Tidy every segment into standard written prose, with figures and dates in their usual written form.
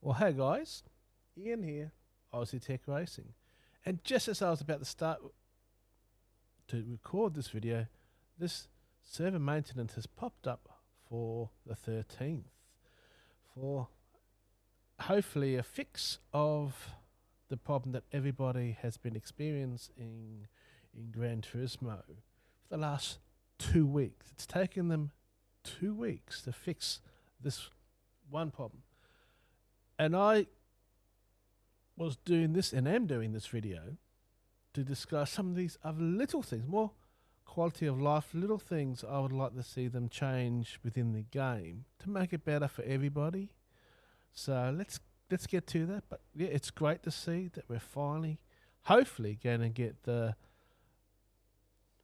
Well, hey guys, Ian here, Ozzietech Racing. And just as I was about to start to record this video, this server maintenance has popped up for the 13th for hopefully a fix of the problem that everybody has been experiencing in Gran Turismo for the last 2 weeks. It's taken them 2 weeks to fix this one problem. And I was doing this and am doing this video to discuss some of these other little things, more quality of life, little things I would like to see them change within the game to make it better for everybody. So let's get to that. But yeah, it's great to see that we're finally, hopefully, going to get the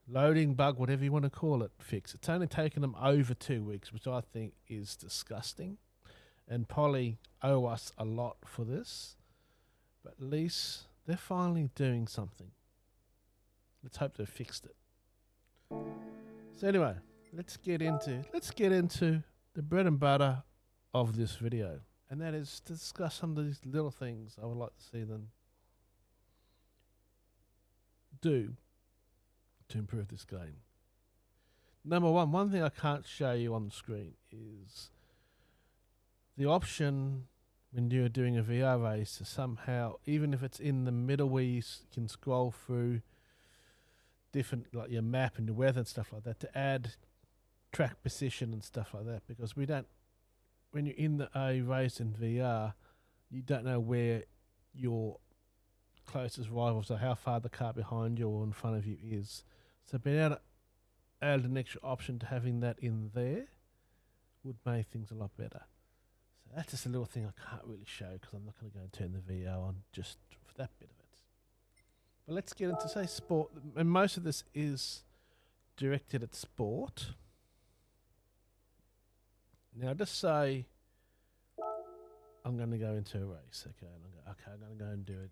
loading bug, whatever you want to call it, fixed. It's only taken them over 2 weeks, which I think is disgusting. And Polly owe us a lot for this, but at least they're finally doing something. Let's hope they've fixed it. So anyway, let's get into the bread and butter of this video, and that is to discuss some of these little things I would like to see them do to improve this game. Number one thing I can't show you on the screen is the option when you're doing a VR race to somehow, even if it's in the middle where you can scroll through different, like your map and your weather and stuff like that, to add track position and stuff like that, because we don't, when you're in a race in VR, you don't know where your closest rivals are, how far the car behind you or in front of you is. So being able to add an extra option to having that in there would make things a lot better. So that's just a little thing I can't really show because I'm not going to go and turn the VR on just for that bit of it. But let's get into, say, sport. And most of this is directed at sport. Now, just say I'm going to go into a race. Okay, and I'm going to go and do it.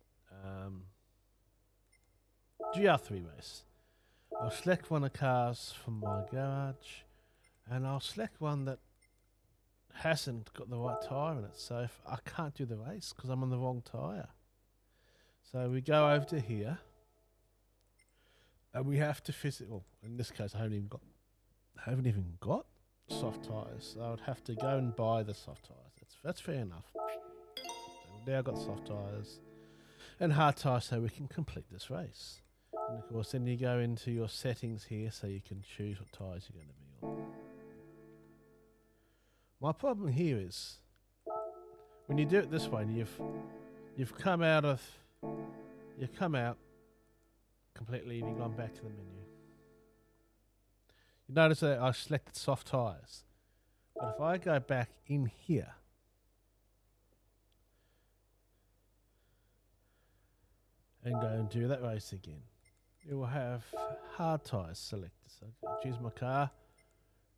GR3 race. I'll select one of the cars from my garage, and I'll select one that hasn't got the right tyre in it. So if I can't do the race because I'm on the wrong tyre. So we go over to here, and we have to well, in this case, I haven't even got soft tyres. So I would have to go and buy the soft tyres. That's fair enough. So now I've got soft tyres and hard tyres, so we can complete this race. And of course, then you go into your settings here, so you can choose what tyres you're going to be on. My problem here is when you do it this way, and you've come out completely, and you've gone back to the menu. You notice that I selected soft tyres, but if I go back in here and go and do that race again, it will have hard tyres selected. So I choose my car.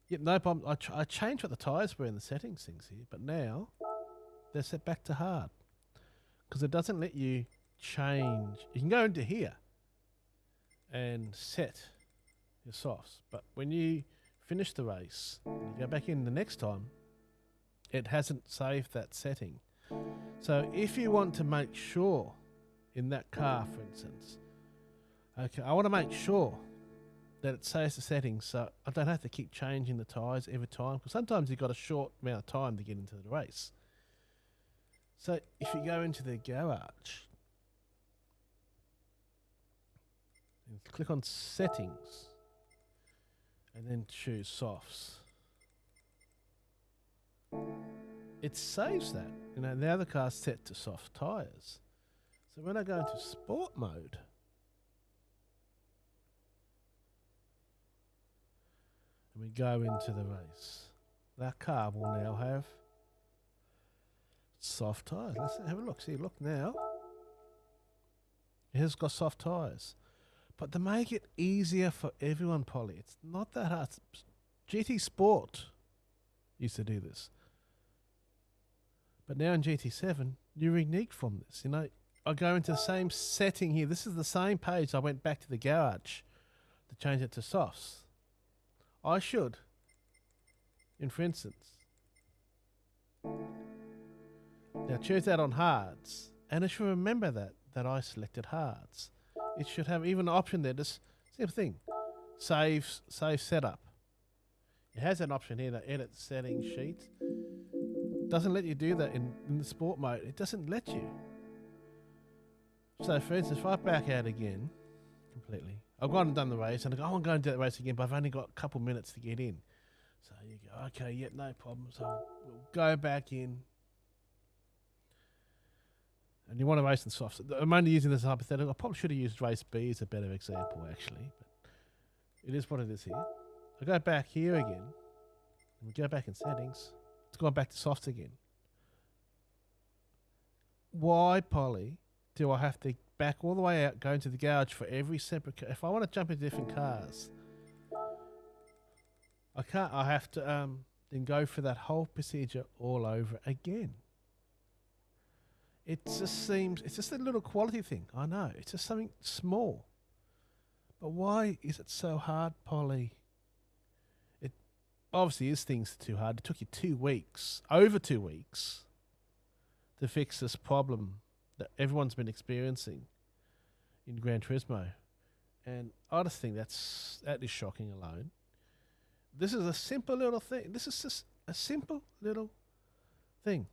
Yep, no problem. I changed what the tyres were in the settings things here, but now they're set back to hard because it doesn't let you change. You can go into here and set your softs, but when you finish the race, you go back in the next time, it hasn't saved that setting. So if you want to make sure in that car, for instance, okay, I want to make sure that it saves the settings so I don't have to keep changing the tyres every time, because sometimes you've got a short amount of time to get into the race. So if you go into the garage and click on settings and then choose softs, it saves that. You know, now the car's set to soft tyres. So when I go into sport mode, and we go into the race, that car will now have soft tyres. Let's have a look. See, look now. It has got soft tyres. But to make it easier for everyone, Polly, it's not that hard. GT Sport used to do this. But now in GT7, you're unique from this. You know, I go into the same setting here. This is the same page. I went back to the garage to change it to softs. I should, for instance, Now choose that on hards, and it should remember that I selected hards. It should have even an option there. Just same thing, save setup. It has an option here to edit settings sheet. Doesn't let you do that in the sport mode. It doesn't let you. So for instance, if I back out again completely, I've gone and done the race, and I go, I'm going to do that race again, but I've only got a couple minutes to get in. So you go, okay, yep, no problem. So we'll go back in. And you want to race in softs. I'm only using this hypothetical. I probably should have used race B as a better example, actually. But it is what it is here. I go back here again. And we go back in settings. It's gone back to softs again. Why, Polly, do I have to back all the way out, go into the gouge for every separate car? If I want to jump into different cars, I can't. I have to then go for that whole procedure all over again. It just seems, it's just a little quality thing. I know, it's just something small. But why is it so hard, Polly? It obviously is things too hard. It took you 2 weeks, over 2 weeks, to fix this problem that everyone's been experiencing in Gran Turismo. And I just think that is shocking alone. This is a simple little thing. This is just a simple little thing.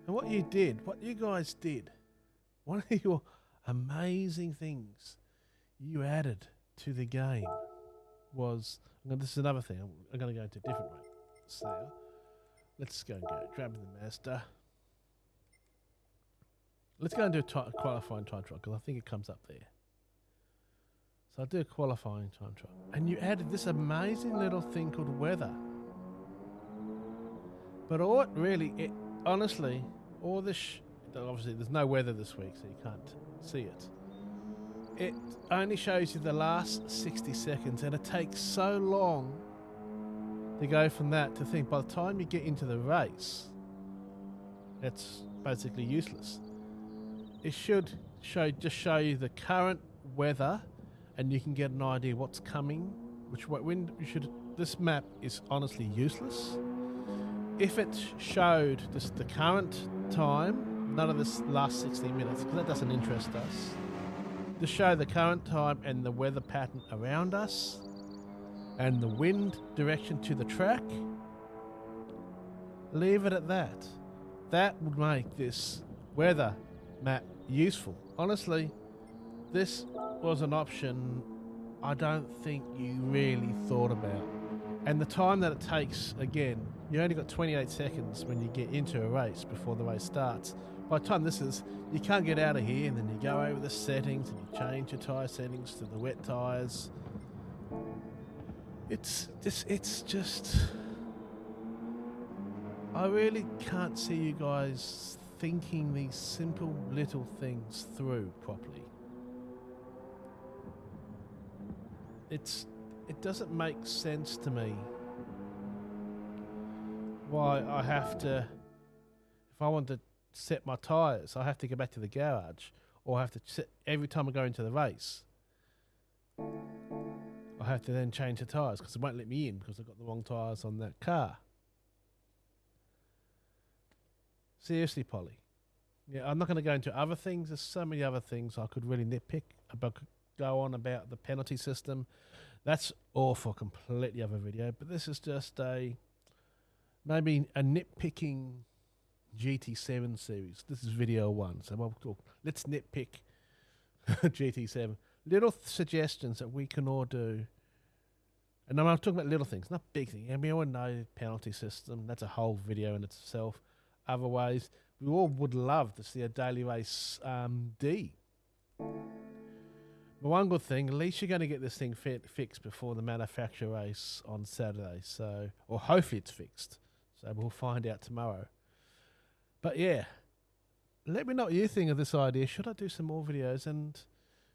And what you guys did, one of your amazing things you added to the game was, this is another thing, I'm going to go into a different race now. Let's go and grab the Mazda. Let's go and do a qualifying time trial, because I think it comes up there. So I'll do a qualifying time trial. And you added this amazing little thing called weather. But all it really, honestly, all this, obviously there's no weather this week, so you can't see it. It only shows you the last 60 seconds, and it takes so long to go from that to think by the time you get into the race, it's basically useless. It should just show you the current weather, and you can get an idea what's coming. This map is honestly useless. If it showed just the current time, none of this last 60 minutes, because that doesn't interest us. To show the current time and the weather pattern around us, and the wind direction to the track, leave it at that. That would make this weather map useful. Honestly, this was an option I don't think you really thought about. And the time that it takes, again, you only got 28 seconds when you get into a race before the race starts. By the time you can't get out of here, and then you go over the settings and you change your tyre settings to the wet tyres. It's just, I really can't see you guys thinking these simple little things through properly. It doesn't make sense to me why I have to, if I want to set my tyres, I have to go back to the garage, or I have to set, every time I go into the race, I have to then change the tyres because it won't let me in because I've got the wrong tyres on that car. Seriously, Polly. Yeah, I'm not going to go into other things. There's so many other things I could really nitpick about, go on about the penalty system. That's all for a completely other video, but this is just maybe a nitpicking GT7 series. This is video 1, so let's nitpick GT7. Little suggestions that we can all do. And I'm talking about little things, not big things. And we all know penalty system. That's a whole video in itself. Other ways, we all would love to see a daily race D. But one good thing, at least you're going to get this thing fixed before the manufacturer race on Saturday. So, or hopefully it's fixed. So we'll find out tomorrow. But yeah, let me know what you think of this idea. Should I do some more videos? And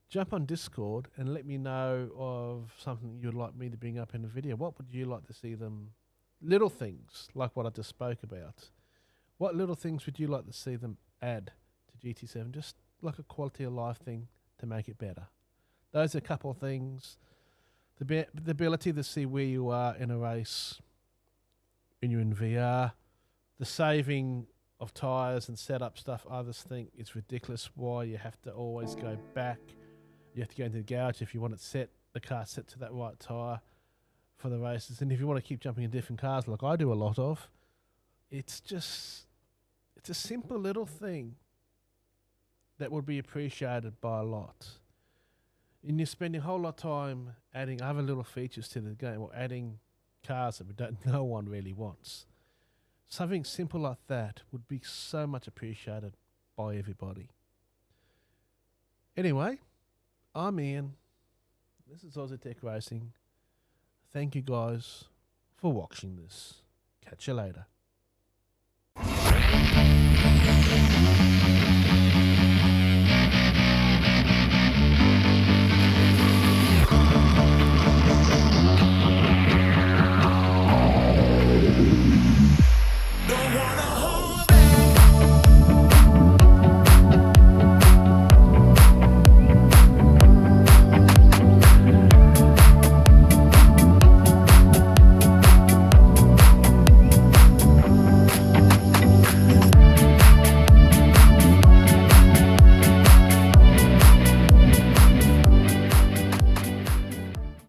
jump on Discord and let me know of something you'd like me to bring up in a video. What would you like to see them? Little things like what I just spoke about. What little things would you like to see them add to GT7? Just like a quality of life thing to make it better. Those are a couple of things. The ability to see where you are in a race when you're in VR. The saving of tyres and setup stuff. Others think it's ridiculous why you have to always go back. You have to go into the garage if you want it set, the car set to that right tyre for the races. And if you want to keep jumping in different cars like I do a lot of, it's a simple little thing that would be appreciated by a lot. And you're spending a whole lot of time adding other little features to the game, or adding cars that no one really wants. Something simple like that would be so much appreciated by everybody. Anyway, I'm Ian. This is Ozzietech Racing. Thank you guys for watching this. Catch you later.